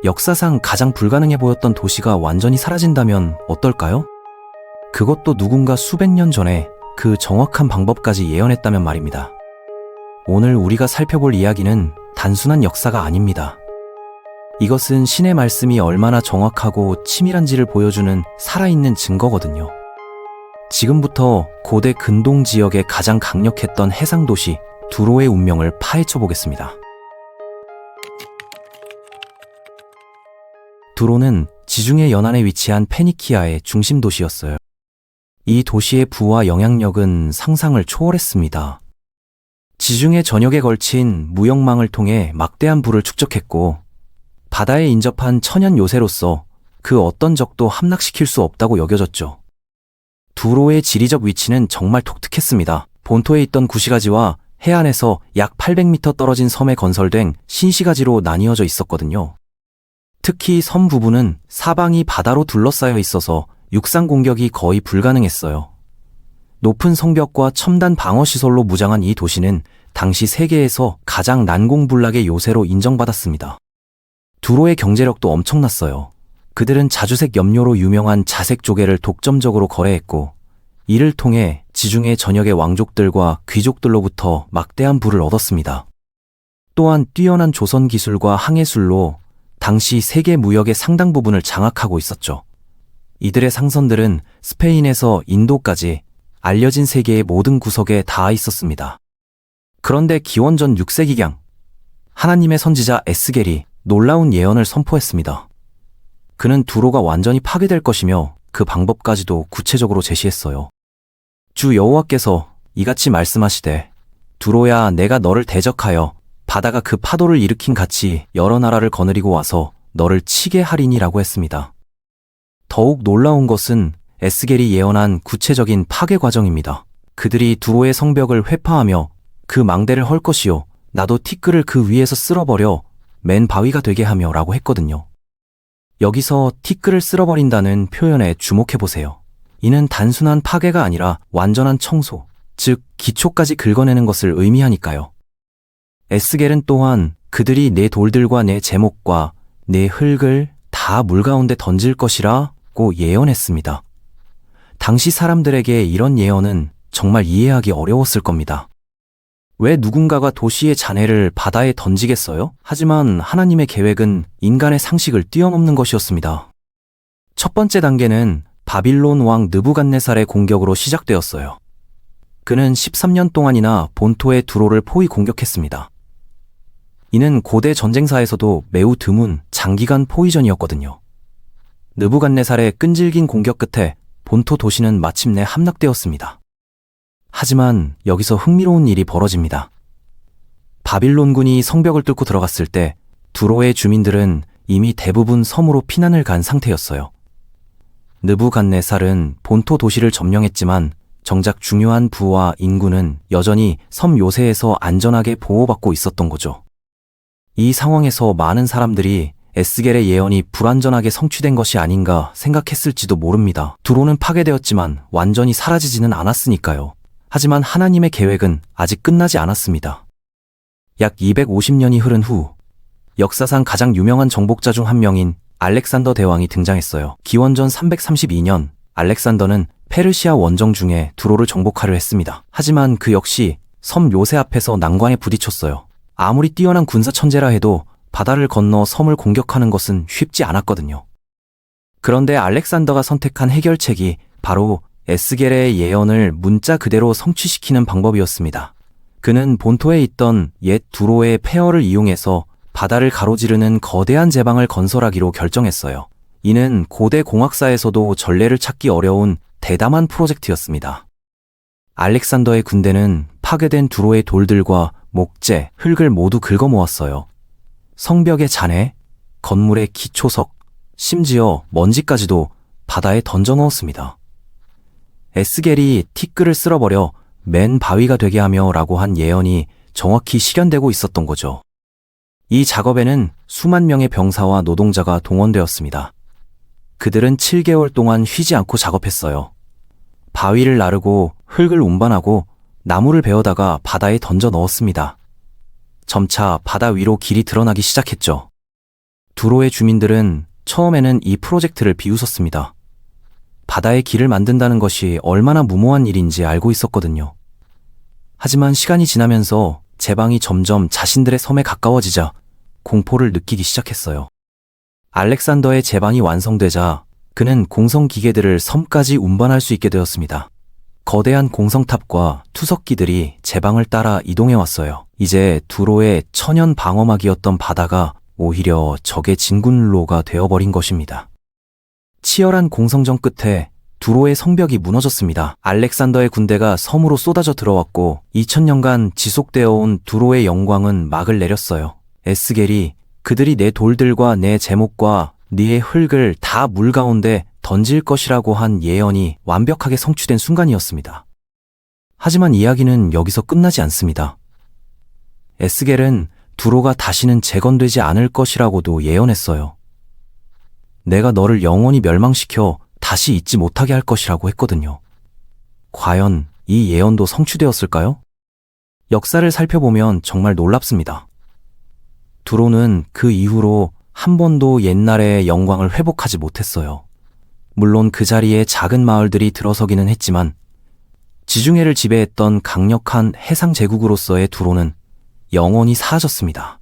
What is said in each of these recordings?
역사상 가장 불가능해 보였던 도시가 완전히 사라진다면 어떨까요? 그것도 누군가 수백 년 전에 그 정확한 방법까지 예언했다면 말입니다. 오늘 우리가 살펴볼 이야기는 단순한 역사가 아닙니다. 이것은 신의 말씀이 얼마나 정확하고 치밀한지를 보여주는 살아있는 증거거든요. 지금부터 고대 근동 지역의 가장 강력했던 해상도시 두로의 운명을 파헤쳐 보겠습니다. 두로는 지중해 연안에 위치한 페니키아의 중심 도시였어요. 이 도시의 부와 영향력은 상상을 초월했습니다. 지중해 전역에 걸친 무역망을 통해 막대한 부를 축적했고 바다에 인접한 천연 요새로서 그 어떤 적도 함락시킬 수 없다고 여겨졌죠. 두로의 지리적 위치는 정말 독특했습니다. 본토에 있던 구시가지와 해안에서 약 800m 떨어진 섬에 건설된 신시가지로 나뉘어져 있었거든요. 특히 섬 부분은 사방이 바다로 둘러싸여 있어서 육상 공격이 거의 불가능했어요. 높은 성벽과 첨단 방어시설로 무장한 이 도시는 당시 세계에서 가장 난공불락의 요새로 인정받았습니다. 두로의 경제력도 엄청났어요. 그들은 자주색 염료로 유명한 자색 조개를 독점적으로 거래했고 이를 통해 지중해 전역의 왕족들과 귀족들로부터 막대한 부를 얻었습니다. 또한 뛰어난 조선 기술과 항해술로 당시 세계 무역의 상당 부분을 장악하고 있었죠. 이들의 상선들은 스페인에서 인도까지 알려진 세계의 모든 구석에 닿아 있었습니다. 그런데 기원전 6세기경 하나님의 선지자 에스겔이 놀라운 예언을 선포했습니다. 그는 두로가 완전히 파괴될 것이며 그 방법까지도 구체적으로 제시했어요. 주 여호와께서 이같이 말씀하시되 두로야 내가 너를 대적하여 바다가 그 파도를 일으킨 같이 여러 나라를 거느리고 와서 너를 치게 하리니라고 했습니다. 더욱 놀라운 것은 에스겔이 예언한 구체적인 파괴 과정입니다. 그들이 두로의 성벽을 회파하며 그 망대를 헐 것이요 나도 티끌을 그 위에서 쓸어버려 맨 바위가 되게 하며 라고 했거든요. 여기서 티끌을 쓸어버린다는 표현에 주목해보세요. 이는 단순한 파괴가 아니라 완전한 청소, 즉 기초까지 긁어내는 것을 의미하니까요. 에스겔은 또한 그들이 내 돌들과 내 제목과 내 흙을 다 물 가운데 던질 것이라고 예언했습니다. 당시 사람들에게 이런 예언은 정말 이해하기 어려웠을 겁니다. 왜 누군가가 도시의 잔해를 바다에 던지겠어요? 하지만 하나님의 계획은 인간의 상식을 뛰어넘는 것이었습니다. 첫 번째 단계는 바빌론 왕 느부갓네살의 공격으로 시작되었어요. 그는 13년 동안이나 본토의 두로를 포위 공격했습니다. 이는 고대 전쟁사에서도 매우 드문 장기간 포위전이었거든요. 느부갓네살의 끈질긴 공격 끝에 본토 도시는 마침내 함락되었습니다. 하지만 여기서 흥미로운 일이 벌어집니다. 바빌론군이 성벽을 뚫고 들어갔을 때 두로의 주민들은 이미 대부분 섬으로 피난을 간 상태였어요. 느부갓네살은 본토 도시를 점령했지만 정작 중요한 부와 인구는 여전히 섬 요새에서 안전하게 보호받고 있었던 거죠. 이 상황에서 많은 사람들이 에스겔의 예언이 불완전하게 성취된 것이 아닌가 생각했을지도 모릅니다. 두로는 파괴되었지만 완전히 사라지지는 않았으니까요. 하지만 하나님의 계획은 아직 끝나지 않았습니다. 약 250년이 흐른 후 역사상 가장 유명한 정복자 중 한 명인 알렉산더 대왕이 등장했어요. 기원전 332년 알렉산더는 페르시아 원정 중에 두로를 정복하려 했습니다. 하지만 그 역시 섬 요새 앞에서 난관에 부딪혔어요. 아무리 뛰어난 군사 천재라 해도 바다를 건너 섬을 공격하는 것은 쉽지 않았거든요. 그런데 알렉산더가 선택한 해결책이 바로 에스겔의 예언을 문자 그대로 성취시키는 방법이었습니다. 그는 본토에 있던 옛 두로의 폐허를 이용해서 바다를 가로지르는 거대한 제방을 건설하기로 결정했어요. 이는 고대 공학사에서도 전례를 찾기 어려운 대담한 프로젝트였습니다. 알렉산더의 군대는 파괴된 두로의 돌들과 목재, 흙을 모두 긁어 모았어요. 성벽의 잔해, 건물의 기초석, 심지어 먼지까지도 바다에 던져 넣었습니다. 에스겔이 티끌을 쓸어버려 맨 바위가 되게 하며 라고 한 예언이 정확히 실현되고 있었던 거죠. 이 작업에는 수만 명의 병사와 노동자가 동원되었습니다. 그들은 7개월 동안 쉬지 않고 작업했어요. 바위를 나르고 흙을 운반하고 나무를 베어다가 바다에 던져 넣었습니다. 점차 바다 위로 길이 드러나기 시작했죠. 두로의 주민들은 처음에는 이 프로젝트를 비웃었습니다. 바다에 길을 만든다는 것이 얼마나 무모한 일인지 알고 있었거든요. 하지만 시간이 지나면서 제방이 점점 자신들의 섬에 가까워지자 공포를 느끼기 시작했어요. 알렉산더의 제방이 완성되자 그는 공성 기계들을 섬까지 운반할 수 있게 되었습니다. 거대한 공성탑과 투석기들이 제방을 따라 이동해 왔어요. 이제 두로의 천연 방어막이었던 바다가 오히려 적의 진군로가 되어버린 것입니다. 치열한 공성전 끝에 두로의 성벽이 무너졌습니다. 알렉산더의 군대가 섬으로 쏟아져 들어왔고 2000년간 지속되어 온 두로의 영광은 막을 내렸어요. 에스겔이 그들이 내 돌들과 내 제목과 네의 흙을 다 물 가운데 던질 것이라고 한 예언이 완벽하게 성취된 순간이었습니다. 하지만 이야기는 여기서 끝나지 않습니다. 에스겔은 두로가 다시는 재건되지 않을 것이라고도 예언했어요. 내가 너를 영원히 멸망시켜 다시 잊지 못하게 할 것이라고 했거든요. 과연 이 예언도 성취되었을까요? 역사를 살펴보면 정말 놀랍습니다. 두로는 그 이후로 한 번도 옛날의 영광을 회복하지 못했어요. 물론 그 자리에 작은 마을들이 들어서기는 했지만 지중해를 지배했던 강력한 해상 제국으로서의 두로는 영원히 사라졌습니다.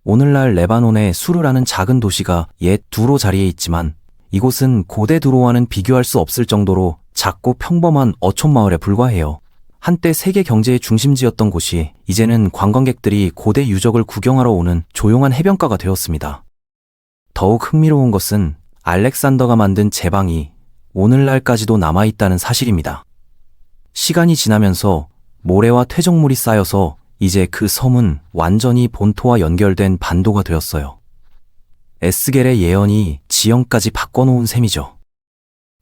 오늘날 레바논의 수르라는 작은 도시가 옛 두로 자리에 있지만 이곳은 고대 두로와는 비교할 수 없을 정도로 작고 평범한 어촌마을에 불과해요. 한때 세계 경제의 중심지였던 곳이 이제는 관광객들이 고대 유적을 구경하러 오는 조용한 해변가가 되었습니다. 더욱 흥미로운 것은 알렉산더가 만든 제방이 오늘날까지도 남아있다는 사실입니다. 시간이 지나면서 모래와 퇴적물이 쌓여서 이제 그 섬은 완전히 본토와 연결된 반도가 되었어요. 에스겔의 예언이 지형까지 바꿔놓은 셈이죠.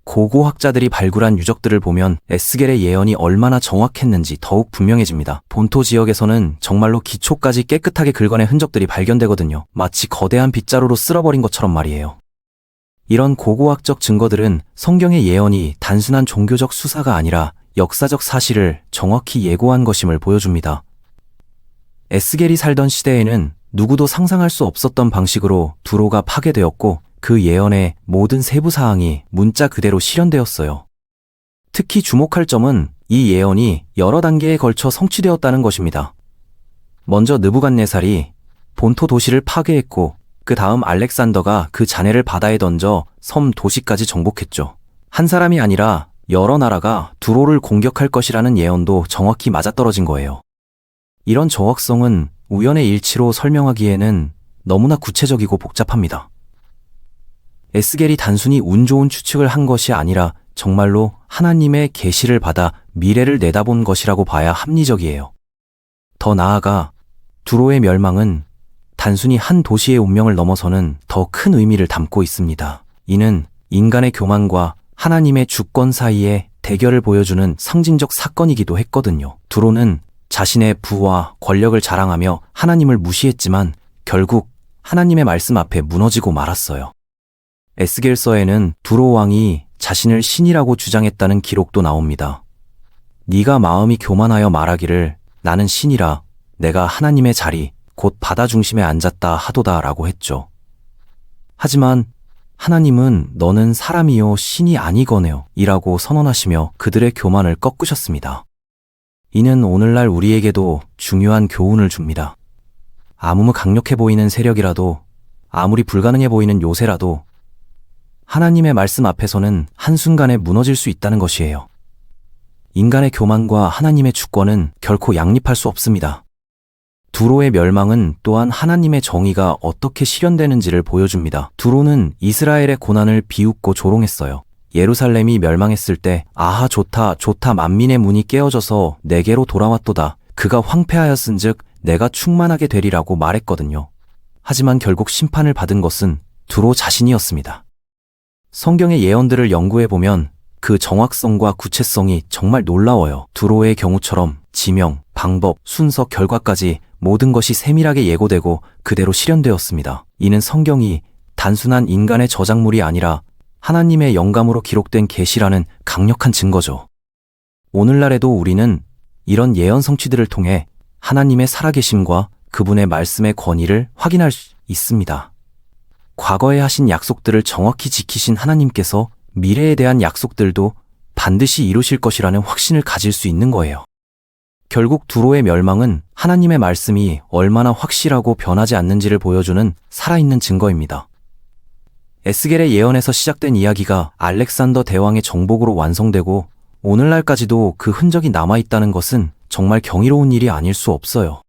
고고학자들이 발굴한 유적들을 보면 에스겔의 예언이 얼마나 정확했는지 더욱 분명해집니다. 본토 지역에서는 정말로 기초까지 깨끗하게 긁어낸 흔적들이 발견되거든요. 마치 거대한 빗자루로 쓸어버린 것처럼 말이에요. 이런 고고학적 증거들은 성경의 예언이 단순한 종교적 수사가 아니라 역사적 사실을 정확히 예고한 것임을 보여줍니다. 에스겔이 살던 시대에는 누구도 상상할 수 없었던 방식으로 두로가 파괴되었고 그 예언의 모든 세부 사항이 문자 그대로 실현되었어요. 특히 주목할 점은 이 예언이 여러 단계에 걸쳐 성취되었다는 것입니다. 먼저 느부갓네살이 본토 도시를 파괴했고 그 다음 알렉산더가 그 잔해를 바다에 던져 섬 도시까지 정복했죠. 한 사람이 아니라 여러 나라가 두로를 공격할 것이라는 예언도 정확히 맞아떨어진 거예요. 이런 정확성은 우연의 일치로 설명하기에는 너무나 구체적이고 복잡합니다. 에스겔이 단순히 운 좋은 추측을 한 것이 아니라 정말로 하나님의 계시를 받아 미래를 내다본 것이라고 봐야 합리적이에요. 더 나아가 두로의 멸망은 단순히 한 도시의 운명을 넘어서는 더 큰 의미를 담고 있습니다. 이는 인간의 교만과 하나님의 주권 사이의 대결을 보여주는 상징적 사건이기도 했거든요. 두로는 자신의 부와 권력을 자랑하며 하나님을 무시했지만 결국 하나님의 말씀 앞에 무너지고 말았어요. 에스겔서에는 두로 왕이 자신을 신이라고 주장했다는 기록도 나옵니다. 네가 마음이 교만하여 말하기를 나는 신이라 내가 하나님의 자리 곧 바다 중심에 앉았다 하도다 라고 했죠. 하지만 하나님은 너는 사람이요 신이 아니거네요 이라고 선언하시며 그들의 교만을 꺾으셨습니다. 이는 오늘날 우리에게도 중요한 교훈을 줍니다. 아무리 강력해 보이는 세력이라도 아무리 불가능해 보이는 요새라도 하나님의 말씀 앞에서는 한순간에 무너질 수 있다는 것이에요. 인간의 교만과 하나님의 주권은 결코 양립할 수 없습니다. 두로의 멸망은 또한 하나님의 정의가 어떻게 실현되는지를 보여줍니다. 두로는 이스라엘의 고난을 비웃고 조롱했어요. 예루살렘이 멸망했을 때 아하 좋다 좋다 만민의 문이 깨어져서 내게로 돌아왔도다. 그가 황폐하였은즉 내가 충만하게 되리라고 말했거든요. 하지만 결국 심판을 받은 것은 두로 자신이었습니다. 성경의 예언들을 연구해보면 그 정확성과 구체성이 정말 놀라워요. 두로의 경우처럼 지명, 방법, 순서, 결과까지 모든 것이 세밀하게 예고되고 그대로 실현되었습니다. 이는 성경이 단순한 인간의 저작물이 아니라 하나님의 영감으로 기록된 계시라는 강력한 증거죠. 오늘날에도 우리는 이런 예언 성취들을 통해 하나님의 살아계심과 그분의 말씀의 권위를 확인할 수 있습니다. 과거에 하신 약속들을 정확히 지키신 하나님께서 미래에 대한 약속들도 반드시 이루실 것이라는 확신을 가질 수 있는 거예요. 결국 두로의 멸망은 하나님의 말씀이 얼마나 확실하고 변하지 않는지를 보여주는 살아있는 증거입니다. 에스겔의 예언에서 시작된 이야기가 알렉산더 대왕의 정복으로 완성되고 오늘날까지도 그 흔적이 남아있다는 것은 정말 경이로운 일이 아닐 수 없어요.